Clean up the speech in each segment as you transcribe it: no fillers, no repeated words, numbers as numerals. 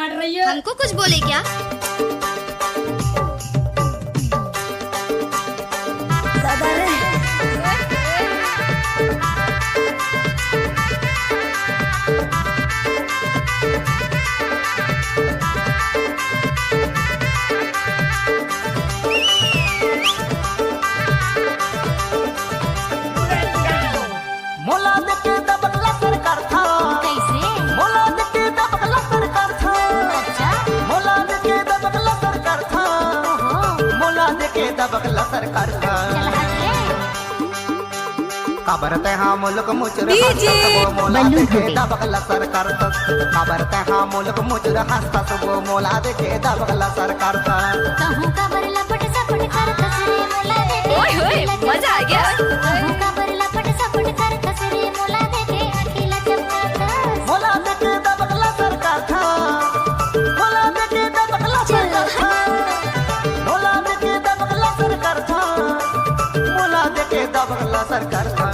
काट रही है। हमको कुछ बोले क्या? दादा रे मोला देके दबकला सरकार था। कैसे? मोला देके दबकला सरकार था। अच्छा। मोला देके दबकला सरकार था। ओहो। मोला देके दबकला सरकार था। चल हट रे। काबरते हाँ मुल्क मुचर डीजे मोला बल्लू देके धोबी। दबकला सरकार था। काबरते हाँ मुल्क मुचर हंसता वो मोला देके दबकला सरकार था। कहूँ का बरला पट सपट कर कसरे मोला देके। ओए होए, मजा आ गया। कहूँ का बरला पट सपट कर कसरे मोला देके अकेला चमका कस। मोला देके दबकला सरकार था। मोला देके दबकला सरकार था। मोला देके दबकला सरकार था। मोला देके दबकला सरकार था।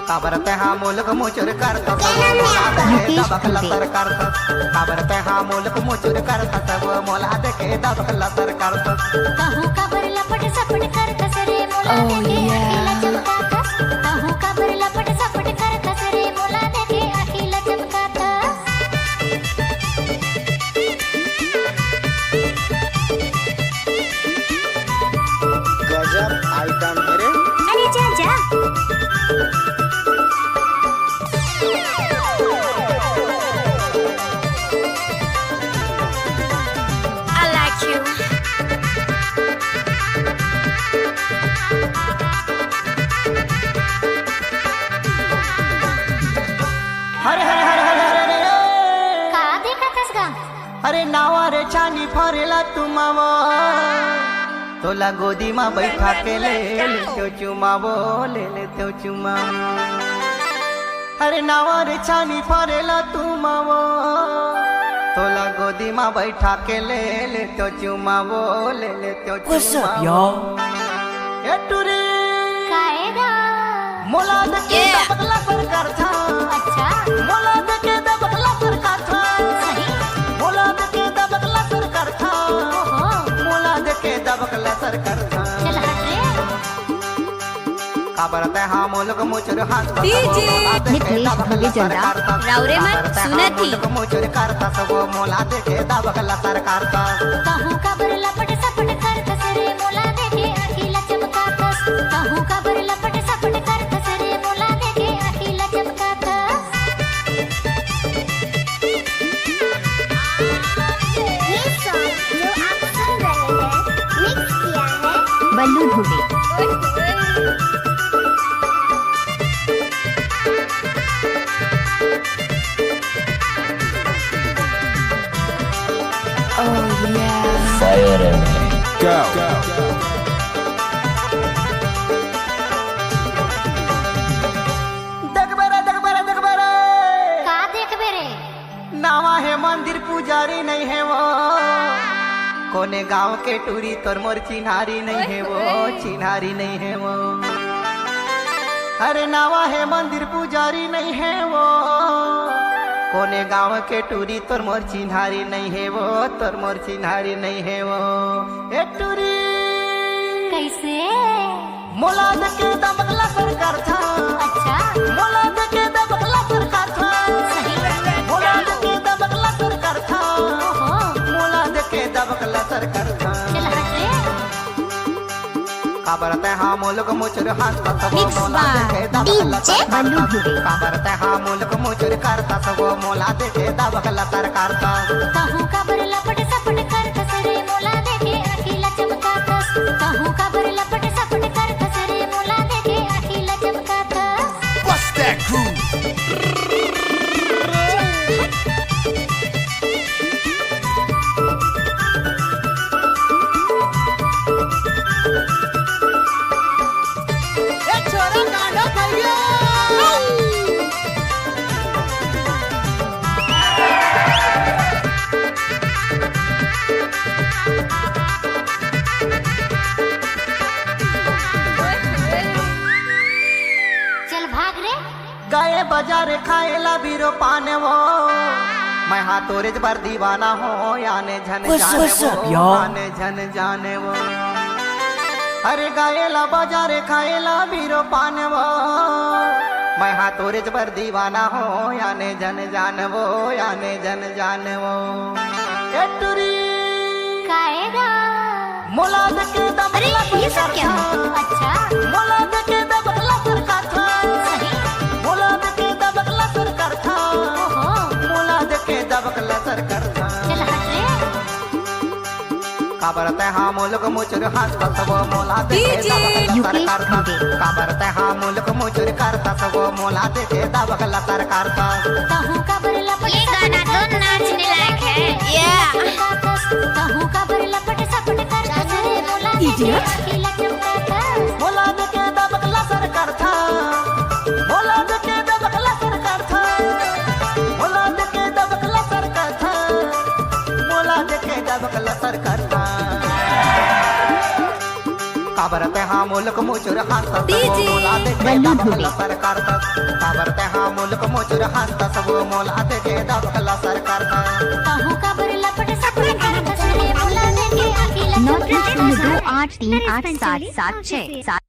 काबरते हाँ मुल्क मुचुर करता मोला देके दबकला सरकार था। काबरते हाँ मुल्क मुचुर करता सब मोला देके दबकला सरकार था। कहूँ का बरला पट सपट कर कसरे मोला देके अकेला चमका कस। कहूँ का बरला पट सपट कर कसरे मोला देके अकेला चमका कस। गजब आइटम है रे। अरे जा जा। I like you. Hare Hare Hare Hare Hare Hare. का देखा कस गा? अरे नावा रे छानी फरेला तुमावा तोला गोदी में बैठा के ले तो चुमावो ले तो चुमावो। अरे नावा रे छानी फरेला तुमावो तोला गोदी में बैठा के ले तो चुमावो ले तो चुमावो। ए टूरी काएगा? मोला देके दबकला सरकार था। अच्छा। मोला देके दबकला सरकार था। सही। मोला देके दबकला सरकार था। ओहो। मोला देके दबकला सरकार था। चल हट रे। काबरते हाँ मुल्क मुचुर हंसता डीजे निकलेश भोगे जल्दा। रावरे मत, सुना थी। मुल्क मुचुर करता सब मोला देके दबकला सरकार था। कहूँ का बरला पट सपट कर कसरे मोला देके अकेला चमका कस। कहूँ का बरला पट सपट कर कसरे मोला देके अकेला चमका कस। ये सॉन्ग जो आप सुन रहे हैं मिक्स किया है बल्लू धोबी। दगबरा का देखबे रे? नावा है मंदिर पुजारी नहीं है वो कोने गांव के टूरी तोर मोर चिन्हारी नहीं है वो चिन्हारी नहीं है वो। अरे नावा है मंदिर पुजारी नहीं है वो कोने गांव के टूरी तोर मोर चिन्हारी नहीं है वो तोर मोर चिन्हारी नहीं है वो। ए टूरी कैसे? मोला देके दबकला सरकार था। अच्छा। मोला देके दबकला सरकार था। सही। मोला देके दबकला सरकार था। ओहो। मोला देके दबकला सरकार था। चल हट रे। काबरते हाँ मुल्क मुचुर हंसता सब Mix मोला by देके दबकला DJ सरकार बल्लू था। धोबी। काबरते हाँ मुल्क मुचुर करता सब मोला देके दबकला सरकार था। कहूँ का बरला पट सपट कर कसरे मोला देके अकेला चमका कस। कहूँ का बरला पट सपट कर कसरे मोला देके अकेला चमका कस। Bust that groove. चल भाग रे। गए बाजार खाएला बीरो पाने वो मैं हाँ तोरे पर दीवाना हो याने झन जाने वो याने झन जाने वो अरे गायला बाजारे खाएला बीरो पान वो मैं हाँ तोरे पर दीवाना हो याने झन जान वो याने झन जान वो एटुरी काएगा मोला देखे दम अरे ये सब क्या है? अच्छा मोला देखे दबकला सरकार था सही मोला देखे दबकला सरकार था ओहो मोला देखे दबकला सरकार था चल हट रे काबरते हाँ मुल्क मुचुर हंसता सब मोला देखे दबकला सरकार था काबरते हाँ मुल्क मुचुर करता सब मोला देखे दबकला सरकार था कहूँ का बर लपट ये गाना तो नाचने लायक है या कहूँ का बर लपट सपट कर कसरे मोला देखे अकेला चमका मोला देखे दबकला सरकार था मोला देखे दबकला सरकार था मोला देखे दबकला सरकार था मोला देखे दबकला सरकार था काबरते हाँ मुल्क मुचुर हंसता सब मोला देखे दबकला सरकार था काबरते हाँ मुल्क मुचुर हंसता सब मोला देखे दबकला सरकार था कहूँ का बर लपट सपट कर कसरे मोला देखे अकेला चमका 9 8 3 8 7 7 6